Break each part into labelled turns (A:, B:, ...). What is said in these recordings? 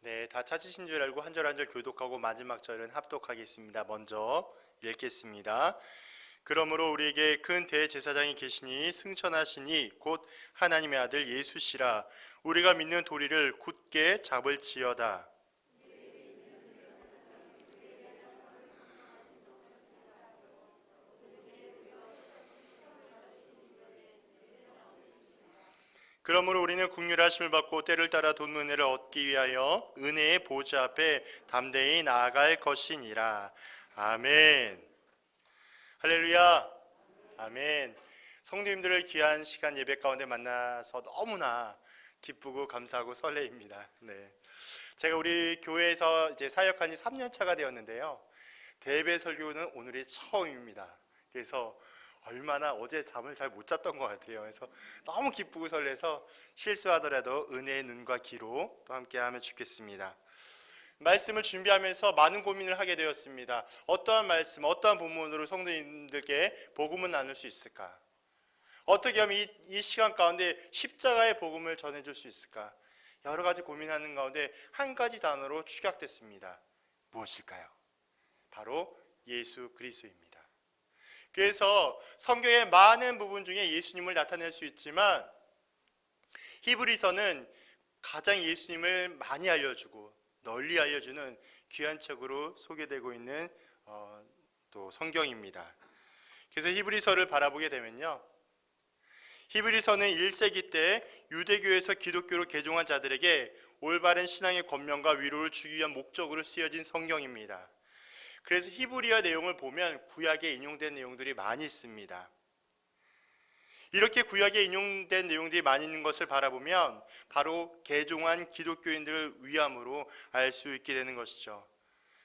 A: 네, 다 찾으신 줄 알고 한 절 한 절 교독하고 마지막 절은 합독하겠습니다. 먼저 읽겠습니다. 그러므로 우리에게 큰 대제사장이 계시니 승천하시니 곧 하나님의 아들 예수시라. 우리가 믿는 도리를 굳게 잡을지어다. 그러므로 우리는 긍휼하심을 받고 때를 따라 돈 은혜를 얻기 위하여 은혜의 보좌 앞에 담대히 나아갈 것이니라. 아멘. 할렐루야. 아멘. 성도님들을 귀한 시간 예배 가운데 만나서 너무나 기쁘고 감사하고 설레입니다. 네. 제가 우리 교회에서 이제 사역한 지 3년 차가 되었는데요. 대배 설교는 오늘이 처음입니다. 그래서 얼마나 어제 잠을 잘 못 잤던 것 같아요. 그래서 너무 기쁘고 설레서 실수하더라도 은혜의 눈과 귀로 또 함께하면 좋겠습니다. 말씀을 준비하면서 많은 고민을 하게 되었습니다. 어떠한 말씀, 어떠한 본문으로 성도님들께 복음을 나눌 수 있을까? 어떻게 하면 이 시간 가운데 십자가의 복음을 전해줄 수 있을까? 여러 가지 고민하는 가운데 한 가지 단어로 축약됐습니다. 무엇일까요? 바로 예수 그리스도입니다. 그래서 성경의 많은 부분 중에 예수님을 나타낼 수 있지만 히브리서는 가장 예수님을 많이 알려주고 널리 알려주는 귀한 책으로 소개되고 있는 또 성경입니다. 그래서 히브리서를 바라보게 되면요, 히브리서는 1세기 때 유대교에서 기독교로 개종한 자들에게 올바른 신앙의 권면과 위로를 주기 위한 목적으로 쓰여진 성경입니다. 그래서 히브리어 내용을 보면 구약에 인용된 내용들이 많이 있습니다. 이렇게 구약에 인용된 내용들이 많이 있는 것을 바라보면 바로 개종한 기독교인들을 위함으로 알 수 있게 되는 것이죠.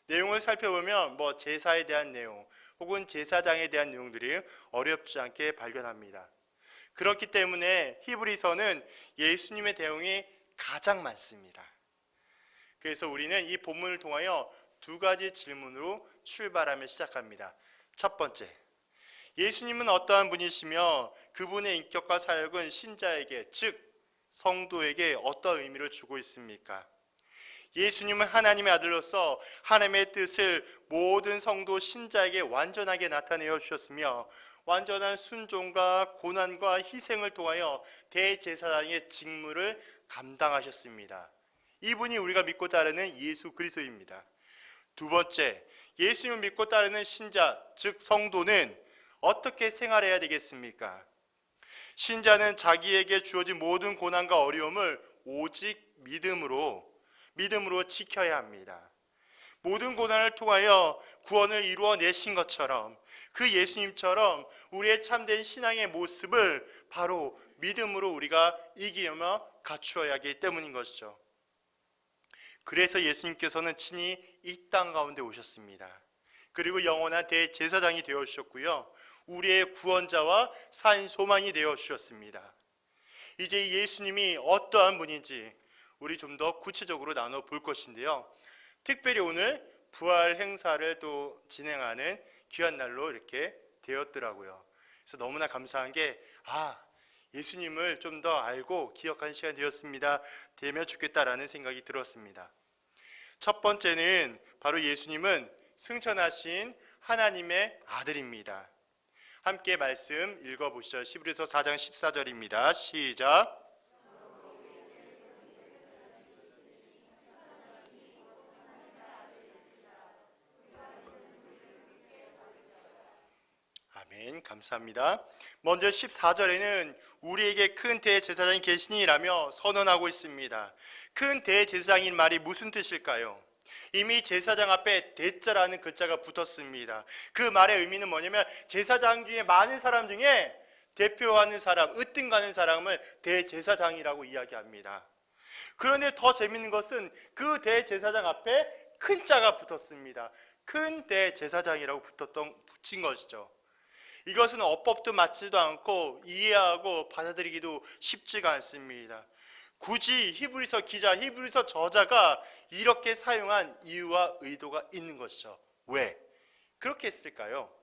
A: 내용을 살펴보면 제사에 대한 내용 혹은 제사장에 대한 내용들이 어렵지 않게 발견합니다. 그렇기 때문에 히브리서는 예수님의 내용이 가장 많습니다. 그래서 우리는 이 본문을 통하여 두 가지 질문으로 출발하며 시작합니다. 첫 번째, 예수님은 어떠한 분이시며 그분의 인격과 사역은 신자에게, 즉 성도에게 어떠한 의미를 주고 있습니까? 예수님은 하나님의 아들로서 하나님의 뜻을 모든 성도 신자에게 완전하게 나타내어 주셨으며 완전한 순종과 고난과 희생을 통하여 대제사장의 직무를 감당하셨습니다. 이분이 우리가 믿고 따르는 예수 그리스도입니다. 두 번째, 예수님을 믿고 따르는 신자, 즉 성도는 어떻게 생활해야 되겠습니까? 신자는 자기에게 주어진 모든 고난과 어려움을 오직 믿음으로 지켜야 합니다. 모든 고난을 통하여 구원을 이루어내신 것처럼 그 예수님처럼 우리의 참된 신앙의 모습을 바로 믿음으로 우리가 이기며 갖추어야 하기 때문인 것이죠. 그래서 예수님께서는 친히 이 땅 가운데 오셨습니다. 그리고 영원한 대제사장이 되어 주셨고요, 우리의 구원자와 산 소망이 되어 주셨습니다. 이제 예수님이 어떠한 분인지 우리 좀 더 구체적으로 나눠 볼 것인데요, 특별히 오늘 부활 행사를 또 진행하는 귀한 날로 이렇게 되었더라고요. 그래서 너무나 감사한 게 예수님을 좀 더 알고 기억하는 시간이 되면 좋겠다라는 생각이 들었습니다. 첫 번째는 바로 예수님은 승천하신 하나님의 아들입니다. 함께 말씀 읽어보시죠. 히브리서 4장 14절입니다. 시작. 아멘. 감사합니다. 먼저 14절에는 우리에게 큰 대제사장이 계시니라며 선언하고 있습니다. 큰 대제사장인 말이 무슨 뜻일까요? 이미 제사장 앞에 대자라는 글자가 붙었습니다. 그 말의 의미는 뭐냐면 제사장 중에 많은 사람 중에 대표하는 사람, 으뜸가는 사람을 대제사장이라고 이야기합니다. 그런데 더 재밌는 것은 그 대제사장 앞에 큰 자가 붙었습니다. 큰 대제사장이라고 붙인 것이죠. 이것은 어법도 맞지도 않고 이해하고 받아들이기도 쉽지가 않습니다. 굳이 히브리서 기자, 히브리서 저자가 이렇게 사용한 이유와 의도가 있는 것이죠. 왜 그렇게 했을까요?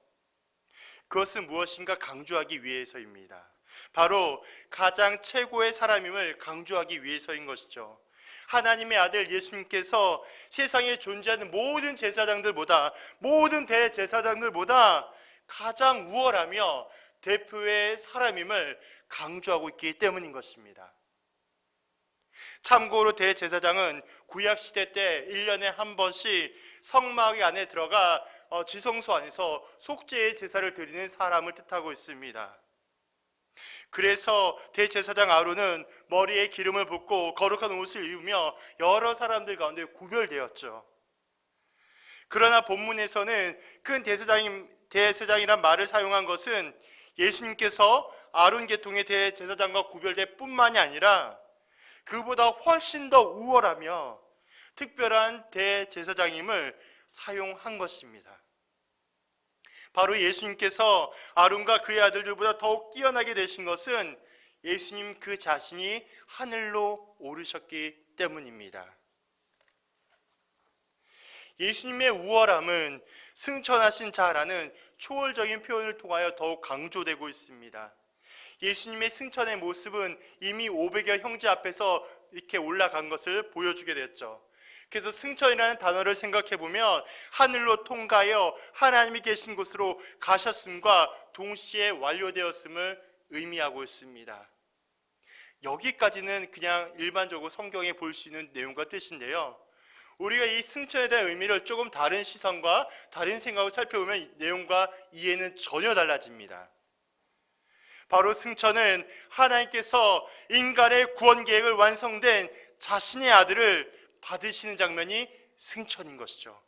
A: 그것은 무엇인가 강조하기 위해서입니다. 바로 가장 최고의 사람임을 강조하기 위해서인 것이죠. 하나님의 아들 예수님께서 세상에 존재하는 모든 제사장들보다, 모든 대제사장들보다 가장 우월하며 대표의 사람임을 강조하고 있기 때문인 것입니다. 참고로 대제사장은 구약시대 때 1년에 한 번씩 성막 안에 들어가 지성소 안에서 속죄의 제사를 드리는 사람을 뜻하고 있습니다. 그래서 대제사장 아론은 머리에 기름을 붓고 거룩한 옷을 입으며 여러 사람들 가운데 구별되었죠. 그러나 본문에서는 큰 대제사장이란 말을 사용한 것은 예수님께서 아론 계통의 대제사장과 구별될 뿐만이 아니라 그보다 훨씬 더 우월하며 특별한 대제사장임을 사용한 것입니다. 바로 예수님께서 아론과 그의 아들들보다 더욱 뛰어나게 되신 것은 예수님 그 자신이 하늘로 오르셨기 때문입니다. 예수님의 우월함은 승천하신 자라는 초월적인 표현을 통하여 더욱 강조되고 있습니다. 예수님의 승천의 모습은 이미 500여 형제 앞에서 이렇게 올라간 것을 보여주게 됐죠. 그래서 승천이라는 단어를 생각해 보면 하늘로 통과하여 하나님이 계신 곳으로 가셨음과 동시에 완료되었음을 의미하고 있습니다. 여기까지는 그냥 일반적으로 성경에 볼 수 있는 내용과 뜻인데요, 우리가 이 승천에 대한 의미를 조금 다른 시선과 다른 생각을 살펴보면 이 내용과 이해는 전혀 달라집니다. 바로 승천은 하나님께서 인간의 구원 계획을 완성된 자신의 아들을 받으시는 장면이 승천인 것이죠.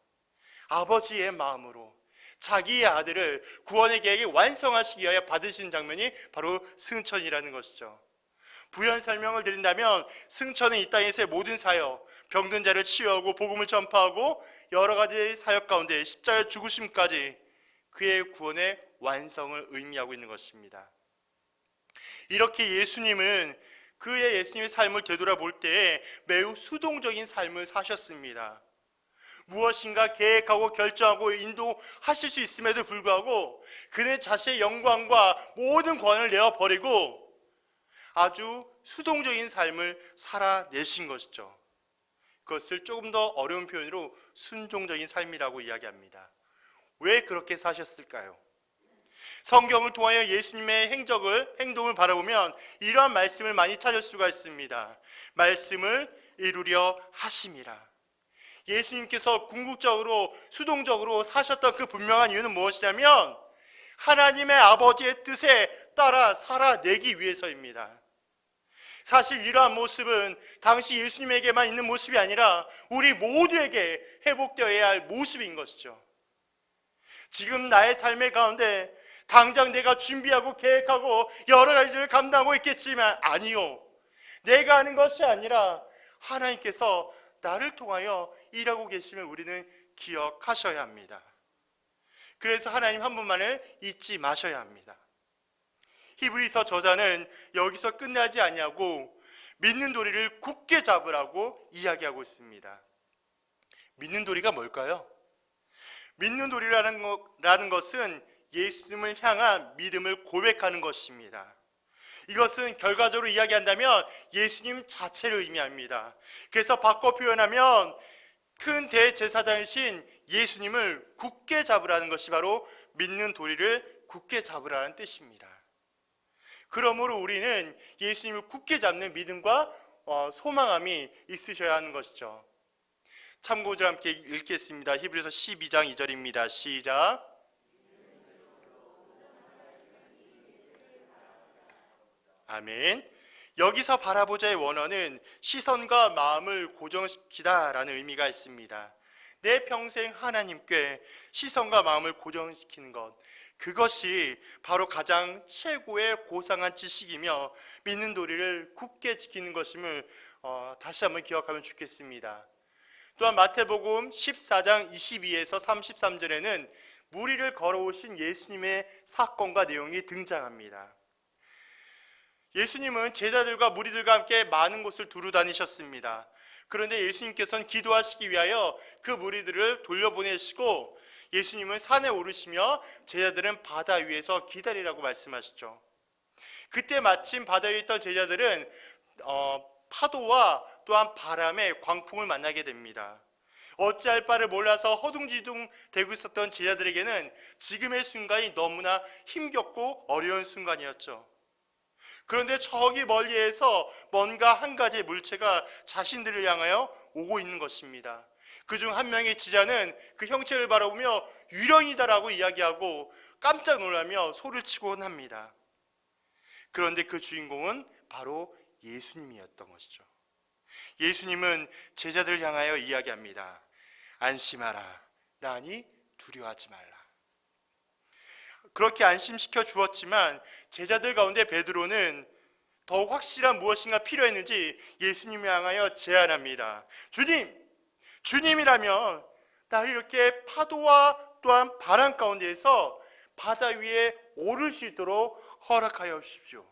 A: 아버지의 마음으로 자기의 아들을 구원의 계획을 완성하시기 위하여 받으시는 장면이 바로 승천이라는 것이죠. 부연 설명을 드린다면 승천은 이 땅에서의 모든 사역, 병든 자를 치유하고 복음을 전파하고 여러 가지 사역 가운데 십자가 죽으심까지 그의 구원의 완성을 의미하고 있는 것입니다. 이렇게 예수님은 그의 예수님의 삶을 되돌아볼 때에 매우 수동적인 삶을 사셨습니다. 무엇인가 계획하고 결정하고 인도하실 수 있음에도 불구하고 그는 자신의 영광과 모든 권한을 내어버리고 아주 수동적인 삶을 살아내신 것이죠. 그것을 조금 더 어려운 표현으로 순종적인 삶이라고 이야기합니다. 왜 그렇게 사셨을까요? 성경을 통하여 예수님의 행동을 바라보면 이러한 말씀을 많이 찾을 수가 있습니다. 말씀을 이루려 하심이라. 예수님께서 궁극적으로 수동적으로 사셨던 그 분명한 이유는 무엇이냐면 하나님의 아버지의 뜻에 따라 살아내기 위해서입니다. 사실 이러한 모습은 당시 예수님에게만 있는 모습이 아니라 우리 모두에게 회복되어야 할 모습인 것이죠. 지금 나의 삶의 가운데 당장 내가 준비하고 계획하고 여러 가지를 감당하고 있겠지만 아니요, 내가 하는 것이 아니라 하나님께서 나를 통하여 일하고 계심을 우리는 기억하셔야 합니다. 그래서 하나님 한 분만을 잊지 마셔야 합니다. 히브리서 저자는 여기서 끝나지 아니하고 믿는 도리를 굳게 잡으라고 이야기하고 있습니다. 믿는 도리가 뭘까요? 믿는 도리라는 것은 예수님을 향한 믿음을 고백하는 것입니다. 이것은 결과적으로 이야기한다면 예수님 자체를 의미합니다. 그래서 바꿔 표현하면 큰 대제사장이신 예수님을 굳게 잡으라는 것이 바로 믿는 도리를 굳게 잡으라는 뜻입니다. 그러므로 우리는 예수님을 굳게 잡는 믿음과 소망함이 있으셔야 하는 것이죠. 참고절 함께 읽겠습니다. 히브리서 12장 2절입니다. 시작. 아멘. 여기서 바라보자의 원어는 시선과 마음을 고정시키다라는 의미가 있습니다. 내 평생 하나님께 시선과 마음을 고정시키는 것, 그것이 바로 가장 최고의 고상한 지식이며 믿는 도리를 굳게 지키는 것임을 다시 한번 기억하면 좋겠습니다. 또한 마태복음 14장 22에서 33절에는 무리를 걸어오신 예수님의 사건과 내용이 등장합니다. 예수님은 제자들과 무리들과 함께 많은 곳을 두루 다니셨습니다. 그런데 예수님께서는 기도하시기 위하여 그 무리들을 돌려보내시고 예수님은 산에 오르시며 제자들은 바다 위에서 기다리라고 말씀하시죠. 그때 마침 바다 위에 있던 제자들은 파도와 또한 바람의 광풍을 만나게 됩니다. 어찌할 바를 몰라서 허둥지둥 대고 있었던 제자들에게는 지금의 순간이 너무나 힘겹고 어려운 순간이었죠. 그런데 저기 멀리에서 뭔가 한 가지의 물체가 자신들을 향하여 오고 있는 것입니다. 그중 한 명의 제자는 그 형체를 바라보며 유령이다라고 이야기하고 깜짝 놀라며 소리를 치곤 합니다. 그런데 그 주인공은 바로 예수님이었던 것이죠. 예수님은 제자들을 향하여 이야기합니다. 안심하라. 나니 두려워하지 말라. 그렇게 안심시켜 주었지만 제자들 가운데 베드로는 더욱 확실한 무엇인가 필요했는지 예수님을 향하여 제안합니다. 주님이라면 나를 이렇게 파도와 또한 바람 가운데에서 바다 위에 오를 수 있도록 허락하여 주십시오.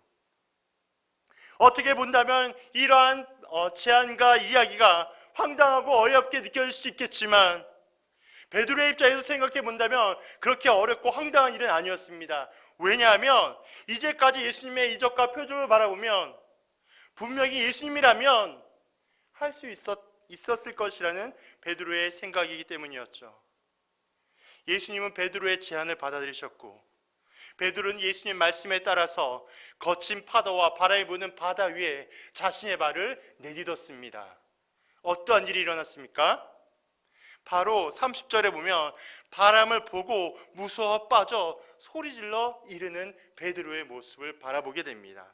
A: 어떻게 본다면 이러한 제안과 이야기가 황당하고 어이없게 느껴질 수 있겠지만 베드로의 입장에서 생각해 본다면 그렇게 어렵고 황당한 일은 아니었습니다. 왜냐하면 이제까지 예수님의 이적과 표적을 바라보면 분명히 예수님이라면 할 수 있었을 것이라는 베드로의 생각이기 때문이었죠. 예수님은 베드로의 제안을 받아들이셨고 베드로는 예수님 말씀에 따라서 거친 파도와 바람이 부는 바다 위에 자신의 발을 내딛었습니다. 어떠한 일이 일어났습니까? 바로 30절에 보면 바람을 보고 무서워 빠져 소리질러 이르는 베드로의 모습을 바라보게 됩니다.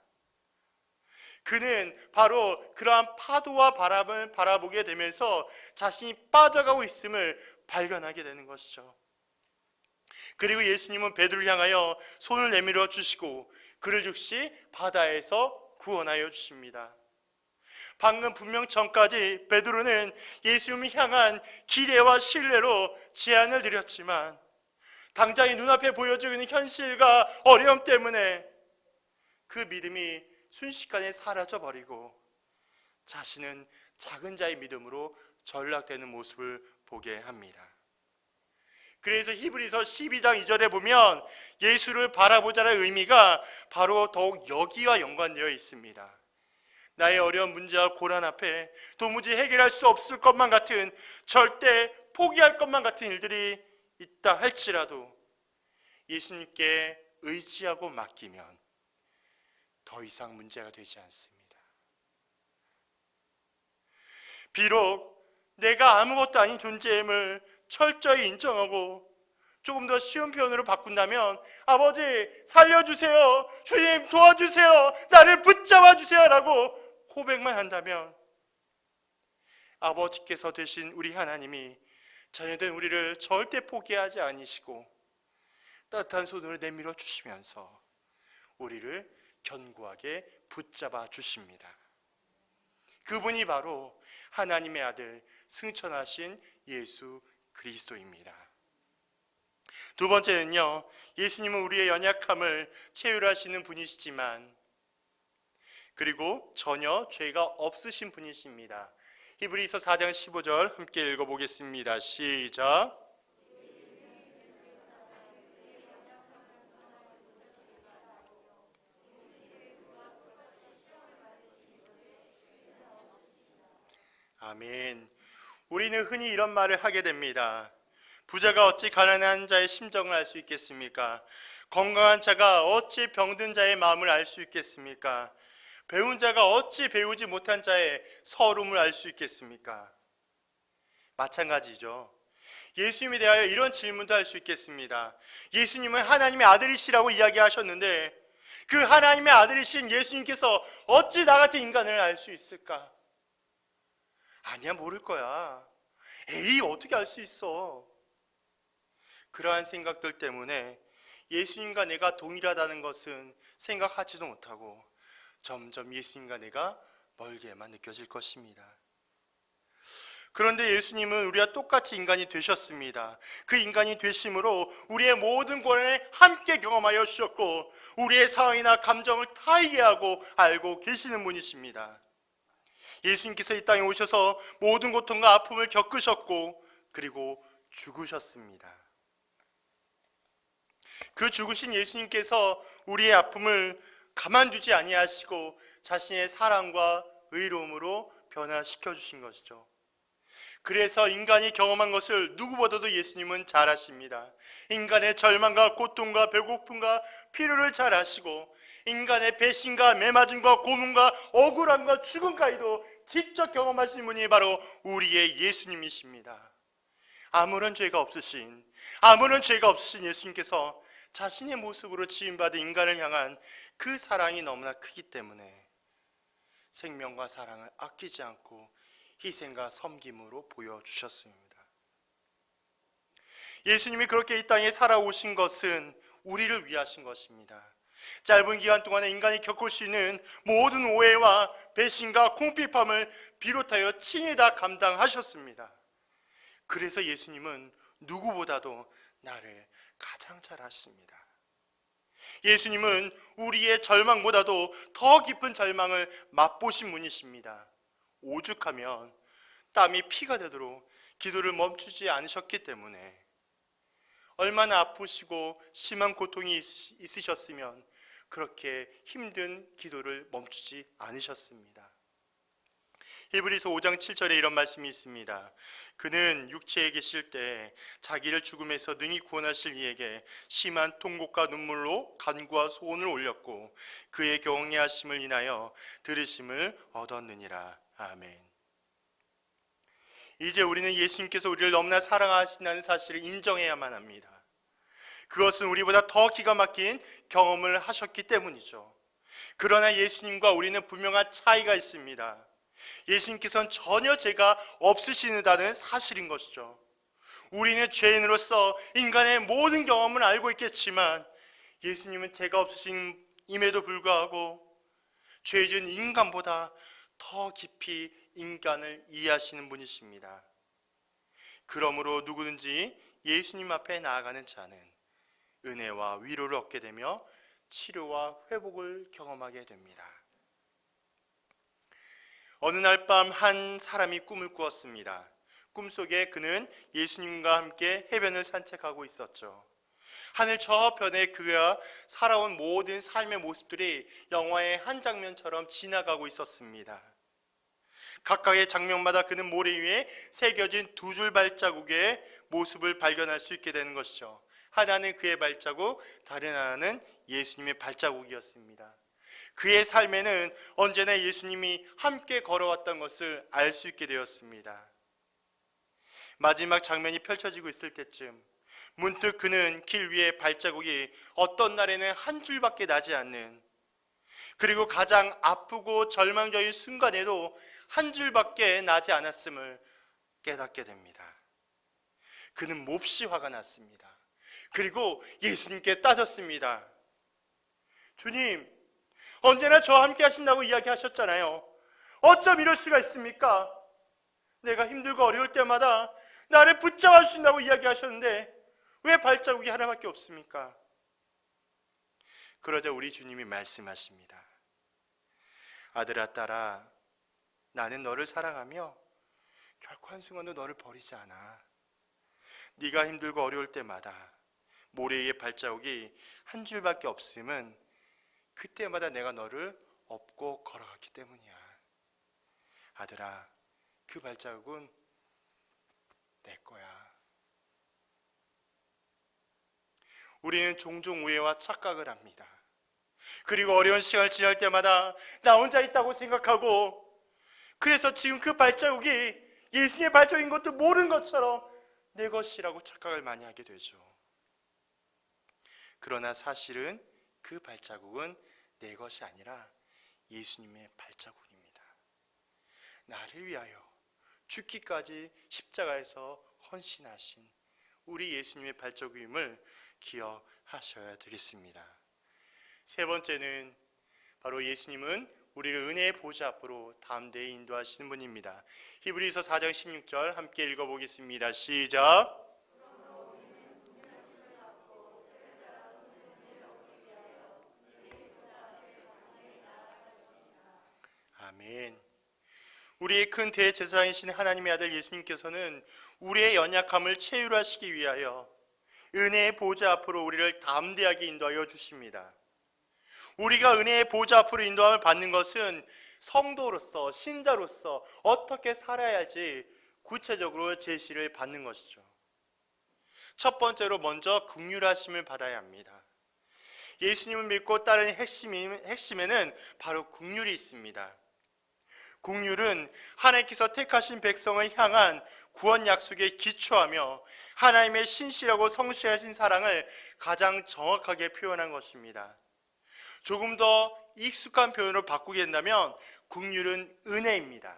A: 그는 바로 그러한 파도와 바람을 바라보게 되면서 자신이 빠져가고 있음을 발견하게 되는 것이죠. 그리고 예수님은 베드로를 향하여 손을 내밀어 주시고 그를 즉시 바다에서 구원하여 주십니다. 방금 분명 전까지 베드로는 예수님을 향한 기대와 신뢰로 제안을 드렸지만 당장의 눈앞에 보여지고 있는 현실과 어려움 때문에 그 믿음이 순식간에 사라져버리고 자신은 작은 자의 믿음으로 전락되는 모습을 보게 합니다. 그래서 히브리서 12장 2절에 보면 예수를 바라보자는 의미가 바로 더욱 여기와 연관되어 있습니다. 나의 어려운 문제와 고난 앞에 도무지 해결할 수 없을 것만 같은, 절대 포기할 것만 같은 일들이 있다 할지라도 예수님께 의지하고 맡기면 더 이상 문제가 되지 않습니다. 비록 내가 아무것도 아닌 존재임을 철저히 인정하고 조금 더 쉬운 표현으로 바꾼다면 아버지 살려주세요, 주님 도와주세요, 나를 붙잡아 주세요 라고 고백만 한다면 아버지께서 되신 우리 하나님이 자녀된 우리를 절대 포기하지 않으시고 따뜻한 손으로 내밀어 주시면서 우리를 견고하게 붙잡아 주십니다. 그분이 바로 하나님의 아들 승천하신 예수 그리스도입니다. 두 번째는요, 예수님은 우리의 연약함을 채울하시는 분이시지만 그리고 전혀 죄가 없으신 분이십니다. 히브리서 4장 15절 함께 읽어보겠습니다. 시작. 아멘. 우리는 흔히 이런 말을 하게 됩니다. 부자가 어찌 가난한 자의 심정을 알 수 있겠습니까? 건강한 자가 어찌 병든 자의 마음을 알 수 있겠습니까? 배운 자가 어찌 배우지 못한 자의 서름을 알 수 있겠습니까? 마찬가지죠. 예수님에 대하여 이런 질문도 할 수 있겠습니다. 예수님은 하나님의 아들이시라고 이야기하셨는데 그 하나님의 아들이신 예수님께서 어찌 나 같은 인간을 알 수 있을까? 아니야, 모를 거야. 에이, 어떻게 알 수 있어? 그러한 생각들 때문에 예수님과 내가 동일하다는 것은 생각하지도 못하고 점점 예수님과 내가 멀게만 느껴질 것입니다. 그런데 예수님은 우리와 똑같이 인간이 되셨습니다. 그 인간이 되심으로 우리의 모든 고난을 함께 경험하여 주셨고 우리의 상황이나 감정을 다 이해하고 알고 계시는 분이십니다. 예수님께서 이 땅에 오셔서 모든 고통과 아픔을 겪으셨고 그리고 죽으셨습니다. 그 죽으신 예수님께서 우리의 아픔을 가만두지 아니하시고 자신의 사랑과 의로움으로 변화시켜 주신 것이죠. 그래서 인간이 경험한 것을 누구보다도 예수님은 잘 아십니다. 인간의 절망과 고통과 배고픔과 필요를 잘 아시고, 인간의 배신과 매맞음과 고문과 억울함과 죽음까지도 직접 경험하신 분이 바로 우리의 예수님이십니다. 아무런 죄가 없으신 예수님께서 자신의 모습으로 지음받은 인간을 향한 그 사랑이 너무나 크기 때문에 생명과 사랑을 아끼지 않고 희생과 섬김으로 보여주셨습니다. 예수님이 그렇게 이 땅에 살아오신 것은 우리를 위하신 것입니다. 짧은 기간 동안에 인간이 겪을 수 있는 모든 오해와 배신과 궁핍함을 비롯하여 친히 다 감당하셨습니다. 그래서 예수님은 누구보다도 나를 가장 잘 아십니다. 예수님은 우리의 절망보다도 더 깊은 절망을 맛보신 분이십니다. 오죽하면 땀이 피가 되도록 기도를 멈추지 않으셨기 때문에, 얼마나 아프시고 심한 고통이 있으셨으면 그렇게 힘든 기도를 멈추지 않으셨습니다. 히브리서 5장 7절에 이런 말씀이 있습니다. 그는 육체에 계실 때 자기를 죽음에서 능히 구원하실 이에게 심한 통곡과 눈물로 간구와 소원을 올렸고 그의 경외하심을 인하여 들으심을 얻었느니라. 아멘. 이제 우리는 예수님께서 우리를 너무나 사랑하신다는 사실을 인정해야만 합니다. 그것은 우리보다 더 기가 막힌 경험을 하셨기 때문이죠. 그러나 예수님과 우리는 분명한 차이가 있습니다. 예수님께서는 전혀 죄가 없으시다는 사실인 것이죠. 우리는 죄인으로서 인간의 모든 경험을 알고 있겠지만 예수님은 죄가 없으심에도 불구하고 죄진 인간보다 더 깊이 인간을 이해하시는 분이십니다. 그러므로 누구든지 예수님 앞에 나아가는 자는 은혜와 위로를 얻게 되며 치료와 회복을 경험하게 됩니다. 어느 날 밤 한 사람이 꿈을 꾸었습니다. 꿈속에 그는 예수님과 함께 해변을 산책하고 있었죠. 하늘 저편에 그가 살아온 모든 삶의 모습들이 영화의 한 장면처럼 지나가고 있었습니다. 각각의 장면마다 그는 모래 위에 새겨진 두 줄 발자국의 모습을 발견할 수 있게 되는 것이죠. 하나는 그의 발자국, 다른 하나는 예수님의 발자국이었습니다. 그의 삶에는 언제나 예수님이 함께 걸어왔던 것을 알 수 있게 되었습니다. 마지막 장면이 펼쳐지고 있을 때쯤 문득 그는 길 위에 발자국이 어떤 날에는 한 줄밖에 나지 않는, 그리고 가장 아프고 절망적인 순간에도 한 줄밖에 나지 않았음을 깨닫게 됩니다. 그는 몹시 화가 났습니다. 그리고 예수님께 따졌습니다. 주님, 언제나 저와 함께 하신다고 이야기하셨잖아요. 어쩜 이럴 수가 있습니까? 내가 힘들고 어려울 때마다 나를 붙잡아 주신다고 이야기하셨는데 왜 발자국이 하나밖에 없습니까? 그러자 우리 주님이 말씀하십니다. 아들아, 딸아, 나는 너를 사랑하며 결코 한순간도 너를 버리지 않아. 네가 힘들고 어려울 때마다 모래 위에 발자국이 한 줄밖에 없음은 그때마다 내가 너를 업고 걸어갔기 때문이야. 아들아, 그 발자국은 내 거야. 우리는 종종 오해와 착각을 합니다. 그리고 어려운 시간을 지날 때마다 나 혼자 있다고 생각하고, 그래서 지금 그 발자국이 예수님의 발자국인 것도 모르는 것처럼 내 것이라고 착각을 많이 하게 되죠. 그러나 사실은 그 발자국은 내 것이 아니라 예수님의 발자국입니다. 나를 위하여 죽기까지 십자가에서 헌신하신 우리 예수님의 발자국임을 기억하셔야 되겠습니다. 세 번째는 바로 예수님은 우리를 은혜의 보좌 앞으로 담대히 인도하시는 분입니다. 히브리서 4장 16절 함께 읽어보겠습니다. 시작. 아멘. 우리의 큰 대제사장이신 하나님의 아들 예수님께서는 우리의 연약함을 체휼하시기 위하여 은혜의 보좌 앞으로 우리를 담대하게 인도하여 주십니다. 우리가 은혜의 보좌 앞으로 인도함을 받는 것은 성도로서, 신자로서 어떻게 살아야 할지 구체적으로 제시를 받는 것이죠. 첫 번째로 먼저 긍휼하심을 받아야 합니다. 예수님을 믿고 따르는 핵심에는 바로 긍휼이 있습니다. 긍휼은 하나님께서 택하신 백성을 향한 구원 약속에 기초하며 하나님의 신실하고 성실하신 사랑을 가장 정확하게 표현한 것입니다. 조금 더 익숙한 표현으로 바꾸게 된다면 긍휼은 은혜입니다.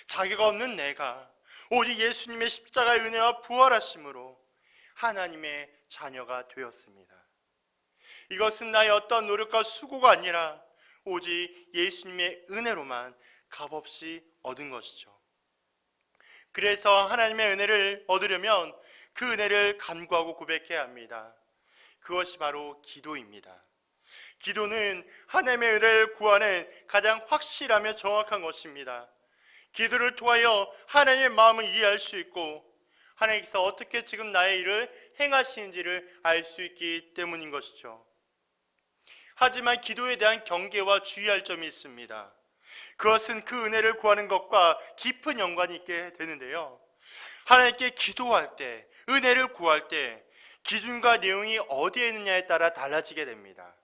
A: 자격 없는 내가 오직 예수님의 십자가의 은혜와 부활하심으로 하나님의 자녀가 되었습니다. 이것은 나의 어떤 노력과 수고가 아니라 오직 예수님의 은혜로만 값없이 얻은 것이죠. 그래서 하나님의 은혜를 얻으려면 그 은혜를 간구하고 고백해야 합니다. 그것이 바로 기도입니다. 기도는 하나님의 은혜를 구하는 가장 확실하며 정확한 것입니다. 기도를 통하여 하나님의 마음을 이해할 수 있고 하나님께서 어떻게 지금 나의 일을 행하시는지를 알 수 있기 때문인 것이죠. 하지만 기도에 대한 경계와 주의할 점이 있습니다. 그것은 그 은혜를 구하는 것과 깊은 연관이 있게 되는데요. 하나님께 기도할 때, 은혜를 구할 때 기준과 내용이 어디에 있느냐에 따라 달라지게 됩니다.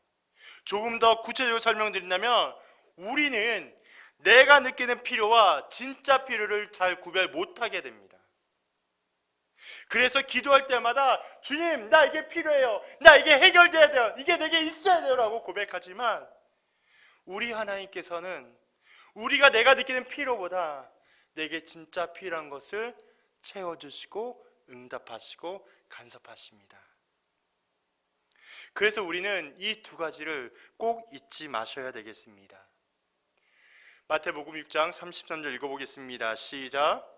A: 조금 더 구체적으로 설명드린다면 우리는 내가 느끼는 필요와 진짜 필요를 잘 구별 못하게 됩니다. 그래서 기도할 때마다 주님, 나 이게 필요해요, 나 이게 해결돼야 돼요, 이게 내게 있어야 돼요 라고 고백하지만 우리 하나님께서는 우리가 내가 느끼는 필요보다 내게 진짜 필요한 것을 채워주시고 응답하시고 간섭하십니다. 그래서 우리는 이 두 가지를 꼭 잊지 마셔야 되겠습니다. 마태복음 6장 33절 읽어보겠습니다. 시작.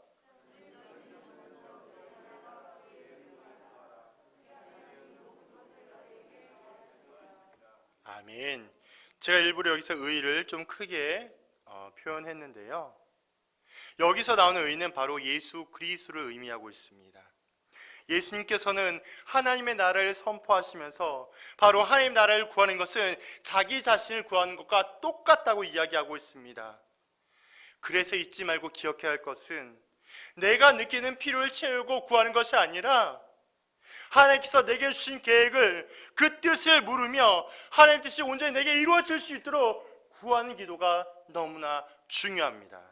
A: 아멘. 제가 일부러 여기서 의를 좀 크게 표현했는데요. 여기서 나오는 의는 바로 예수 그리스도를 의미하고 있습니다. 예수님께서는 하나님의 나라를 선포하시면서 바로 하나님 나라를 구하는 것은 자기 자신을 구하는 것과 똑같다고 이야기하고 있습니다. 그래서 잊지 말고 기억해야 할 것은 내가 느끼는 필요를 채우고 구하는 것이 아니라 하나님께서 내게 주신 계획을, 그 뜻을 물으며 하나님 뜻이 온전히 내게 이루어질 수 있도록 구하는 기도가 너무나 중요합니다.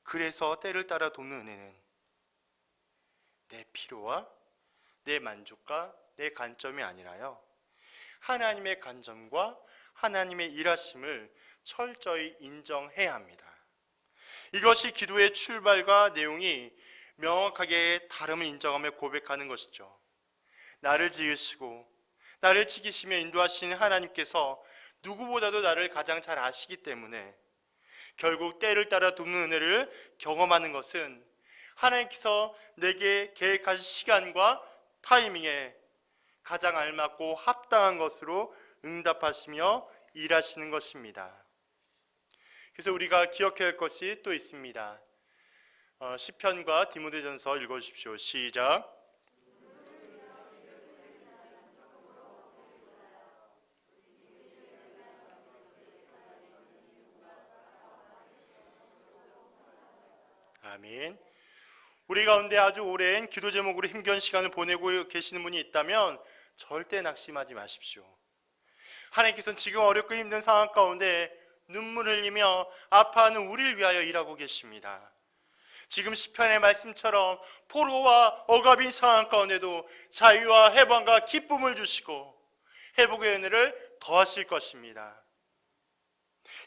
A: 그래서 때를 따라 돕는 은혜는 내 필요와 내 만족과 내 관점이 아니라요, 하나님의 관점과 하나님의 일하심을 철저히 인정해야 합니다. 이것이 기도의 출발과 내용이 명확하게 다름을 인정하며 고백하는 것이죠. 나를 지으시고 나를 지키시며 인도하시는 하나님께서 누구보다도 나를 가장 잘 아시기 때문에 결국 때를 따라 돕는 은혜를 경험하는 것은 하나님께서 내게 계획하신 시간과 타이밍에 가장 알맞고 합당한 것으로 응답하시며 일하시는 것입니다. 그래서 우리가 기억해야 할 것이 또 있습니다. 시편과 디모데전서 읽어주십시오. 시작. 아멘. 우리 가운데 아주 오랜 기도 제목으로 힘겨운 시간을 보내고 계시는 분이 있다면 절대 낙심하지 마십시오. 하나님께서는 지금 어렵고 힘든 상황 가운데 눈물을 흘리며 아파하는 우리를 위하여 일하고 계십니다. 지금 시편의 말씀처럼 포로와 억압인 상황 가운데도 자유와 해방과 기쁨을 주시고 회복의 은혜를 더하실 것입니다.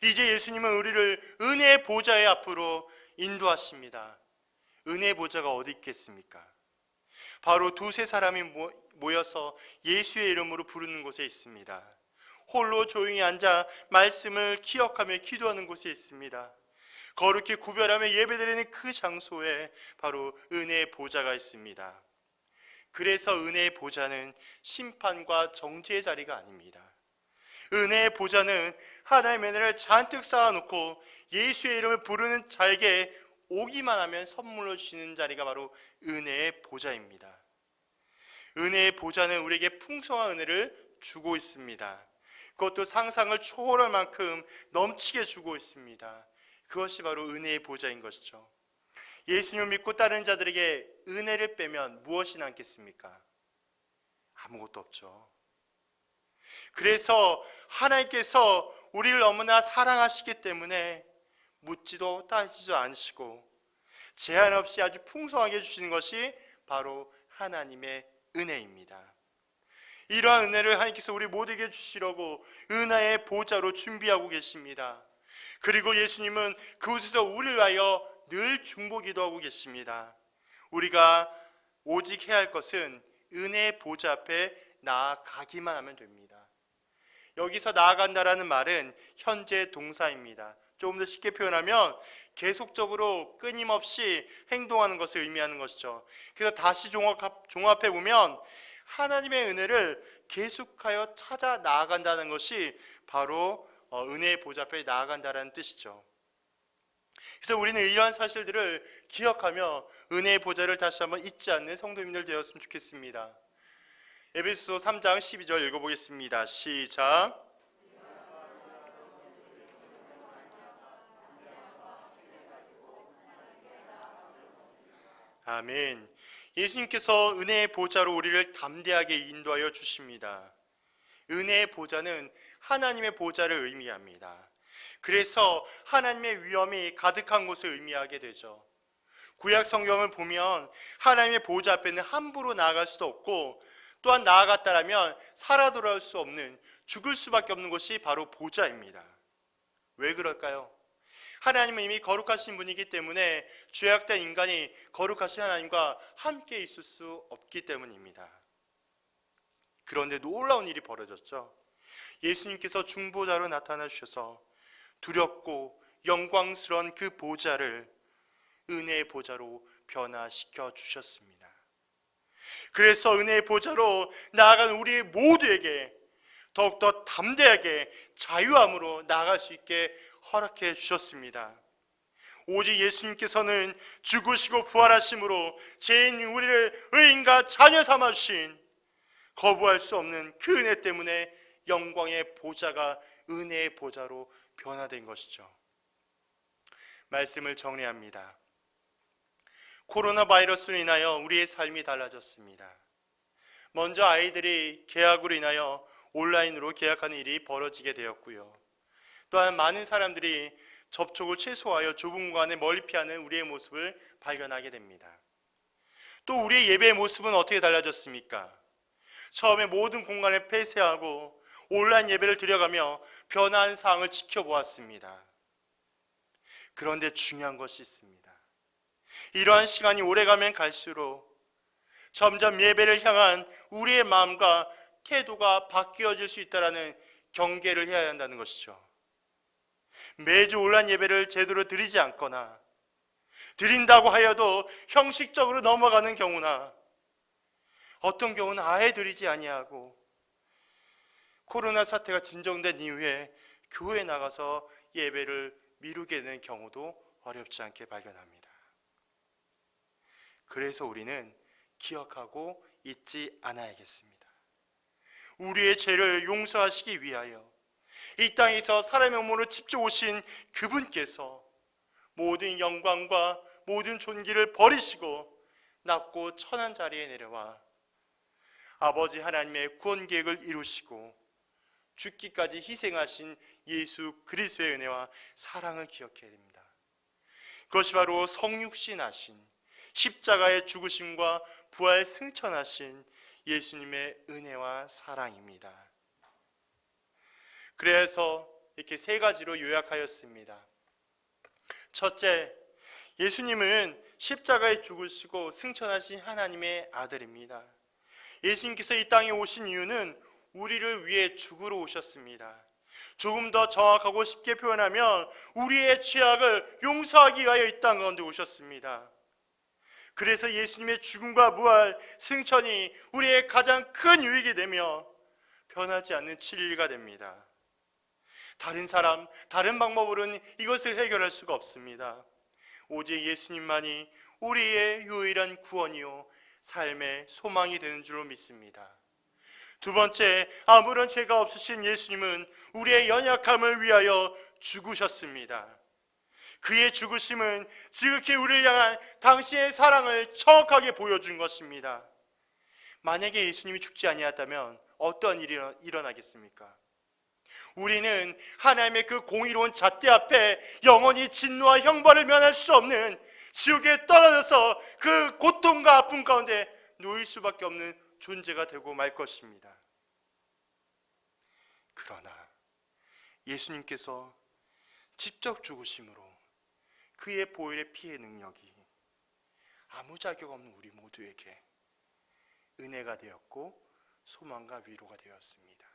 A: 이제 예수님은 우리를 은혜의 보좌의 앞으로 인도하십니다. 은혜의 보좌가 어디 있겠습니까? 바로 두세 사람이 모여서 예수의 이름으로 부르는 곳에 있습니다. 홀로 조용히 앉아 말씀을 기억하며 기도하는 곳에 있습니다. 거룩히 구별하며 예배드리는 그 장소에 바로 은혜의 보좌가 있습니다. 그래서 은혜의 보좌는 심판과 정죄의 자리가 아닙니다. 은혜의 보좌는 하나님의 은혜를 잔뜩 쌓아놓고 예수의 이름을 부르는 자에게 오기만 하면 선물로 주시는 자리가 바로 은혜의 보좌입니다. 은혜의 보좌는 우리에게 풍성한 은혜를 주고 있습니다. 그것도 상상을 초월할 만큼 넘치게 주고 있습니다. 그것이 바로 은혜의 보좌인 것이죠. 예수님을 믿고 따르는 자들에게 은혜를 빼면 무엇이 남겠습니까? 아무것도 없죠. 그래서 하나님께서 우리를 너무나 사랑하시기 때문에 묻지도 따지지도 않으시고 제한 없이 아주 풍성하게 주시는 것이 바로 하나님의 은혜입니다. 이러한 은혜를 하나님께서 우리 모두에게 주시려고 은혜의 보좌로 준비하고 계십니다. 그리고 예수님은 그곳에서 우리를 위하여 늘 중보기도 하고 계십니다. 우리가 오직 해야 할 것은 은혜의 보좌 앞에 나아가기만 하면 됩니다. 여기서 나아간다라는 말은 현재 동사입니다. 조금 더 쉽게 표현하면 계속적으로 끊임없이 행동하는 것을 의미하는 것이죠. 그래서 다시 종합해 보면 하나님의 은혜를 계속하여 찾아 나아간다는 것이 바로 은혜의 보좌 앞에 나아간다는 뜻이죠. 그래서 우리는 이러한 사실들을 기억하며 은혜의 보좌를 다시 한번 잊지 않는 성도님들 되었으면 좋겠습니다. 에베소서 3장 12절 읽어보겠습니다. 시작. 아멘. 예수님께서 은혜의 보좌로 우리를 담대하게 인도하여 주십니다. 은혜의 보좌는 하나님의 보좌를 의미합니다. 그래서 하나님의 위엄이 가득한 곳을 의미하게 되죠. 구약 성경을 보면 하나님의 보좌 앞에는 함부로 나아갈 수도 없고 또한 나아갔다라면 살아 돌아올 수 없는 죽을 수밖에 없는 곳이 바로 보좌입니다. 왜 그럴까요? 하나님은 이미 거룩하신 분이기 때문에 죄악된 인간이 거룩하신 하나님과 함께 있을 수 없기 때문입니다. 그런데 놀라운 일이 벌어졌죠. 예수님께서 중보자로 나타나 주셔서 두렵고 영광스러운 그 보좌를 은혜의 보좌로 변화시켜 주셨습니다. 그래서 은혜의 보좌로 나아간 우리 모두에게 더욱더 담대하게 자유함으로 나아갈 수 있게 허락해 주셨습니다. 오직 예수님께서는 죽으시고 부활하심으로 죄인 우리를 의인과 자녀 삼아 주신 거부할 수 없는 그 은혜 때문에 영광의 보좌가 은혜의 보좌로 변화된 것이죠. 말씀을 정리합니다. 코로나 바이러스로 인하여 우리의 삶이 달라졌습니다. 먼저 아이들이 계약으로 인하여 온라인으로 계약하는 일이 벌어지게 되었고요. 또한 많은 사람들이 접촉을 최소화하여 좁은 공간에 멀리 피하는 우리의 모습을 발견하게 됩니다. 또 우리의 예배의 모습은 어떻게 달라졌습니까? 처음에 모든 공간을 폐쇄하고 온라인 예배를 드려가며 변화한 상황을 지켜보았습니다. 그런데 중요한 것이 있습니다. 이러한 시간이 오래가면 갈수록 점점 예배를 향한 우리의 마음과 태도가 바뀌어질 수 있다는 경계를 해야 한다는 것이죠. 매주 온라인 예배를 제대로 드리지 않거나 드린다고 하여도 형식적으로 넘어가는 경우나 어떤 경우는 아예 드리지 아니하고 코로나 사태가 진정된 이후에 교회에 나가서 예배를 미루게 되는 경우도 어렵지 않게 발견합니다. 그래서 우리는 기억하고 잊지 않아야겠습니다. 우리의 죄를 용서하시기 위하여 이 땅에서 사람의 몸으로 직접 오신 그분께서 모든 영광과 모든 존귀를 버리시고 낮고 천한 자리에 내려와 아버지 하나님의 구원 계획을 이루시고 죽기까지 희생하신 예수 그리스도의 은혜와 사랑을 기억해야 됩니다. 그것이 바로 성육신 하신 십자가의 죽으심과 부활 승천하신 예수님의 은혜와 사랑입니다. 그래서 이렇게 세 가지로 요약하였습니다. 첫째, 예수님은 십자가에 죽으시고 승천하신 하나님의 아들입니다. 예수님께서 이 땅에 오신 이유는 우리를 위해 죽으러 오셨습니다. 조금 더 정확하고 쉽게 표현하면 우리의 죄악을 용서하기 위하여 이 땅 가운데 오셨습니다. 그래서 예수님의 죽음과 부활, 승천이 우리의 가장 큰 유익이 되며 변하지 않는 진리가 됩니다. 다른 사람, 다른 방법으로는 이것을 해결할 수가 없습니다. 오직 예수님만이 우리의 유일한 구원이요 삶의 소망이 되는 줄로 믿습니다. 두 번째, 아무런 죄가 없으신 예수님은 우리의 연약함을 위하여 죽으셨습니다. 그의 죽으심은 지극히 우리를 향한 당신의 사랑을 정확하게 보여준 것입니다. 만약에 예수님이 죽지 아니었다면 어떠한 일이 일어나겠습니까? 우리는 하나님의 그 공의로운 잣대 앞에 영원히 진노와 형벌을 면할 수 없는 지옥에 떨어져서 그 고통과 아픔 가운데 놓일 수밖에 없는 존재가 되고 말 것입니다. 그러나 예수님께서 직접 죽으심으로 그의 보혈의 피의 능력이 아무 자격 없는 우리 모두에게 은혜가 되었고 소망과 위로가 되었습니다.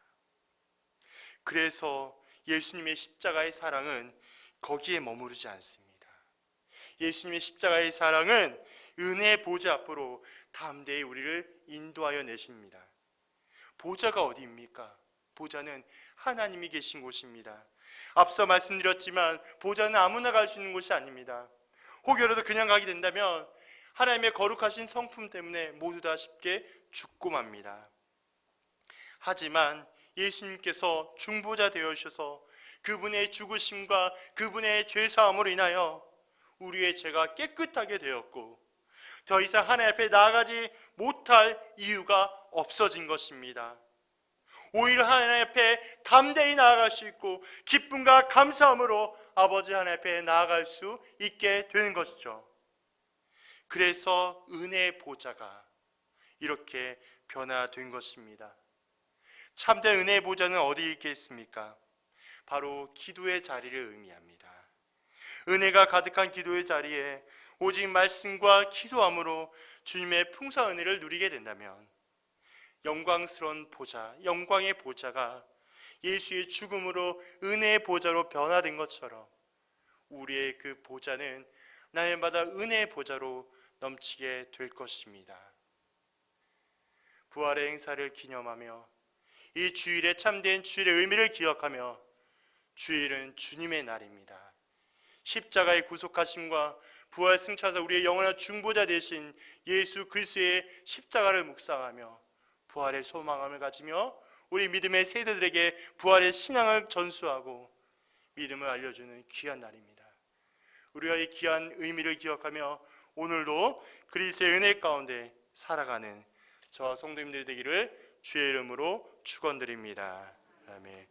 A: 그래서 예수님의 십자가의 사랑은 거기에 머무르지 않습니다. 예수님의 십자가의 사랑은 은혜의 보좌 앞으로 담대히 우리를 인도하여 내십니다. 보좌가 어디입니까? 보좌는 하나님이 계신 곳입니다. 앞서 말씀드렸지만 보좌는 아무나 갈 수 있는 곳이 아닙니다. 혹여라도 그냥 가게 된다면 하나님의 거룩하신 성품 때문에 모두 다 쉽게 죽고 맙니다. 하지만 예수님께서 중보자 되어주셔서 그분의 죽으심과 그분의 죄사함으로 인하여 우리의 죄가 깨끗하게 되었고 더 이상 하나님 앞에 나아가지 못할 이유가 없어진 것입니다. 오히려 하나님 앞에 담대히 나아갈 수 있고 기쁨과 감사함으로 아버지 하나님 앞에 나아갈 수 있게 되는 것이죠. 그래서 은혜의 보좌가 이렇게 변화된 것입니다. 참된 은혜의 보좌는 어디에 있겠습니까? 바로 기도의 자리를 의미합니다. 은혜가 가득한 기도의 자리에 오직 말씀과 기도함으로 주님의 풍성한 은혜를 누리게 된다면 영광스러운 보좌, 영광의 보좌가 예수의 죽음으로 은혜의 보좌로 변화된 것처럼 우리의 그 보좌는 날마다 은혜의 보좌로 넘치게 될 것입니다. 부활의 행사를 기념하며 이 주일에 참된 주일의 의미를 기억하며 주일은 주님의 날입니다. 십자가의 구속하심과 부활 승천하사 우리의 영원한 중보자 되신 예수 그리스도의 십자가를 묵상하며 부활의 소망함을 가지며 우리 믿음의 세대들에게 부활의 신앙을 전수하고 믿음을 알려주는 귀한 날입니다. 우리가 이 귀한 의미를 기억하며 오늘도 그리스도의 은혜 가운데 살아가는 저와 성도님들이 되기를 주의 이름으로 축원드립니다. 아멘.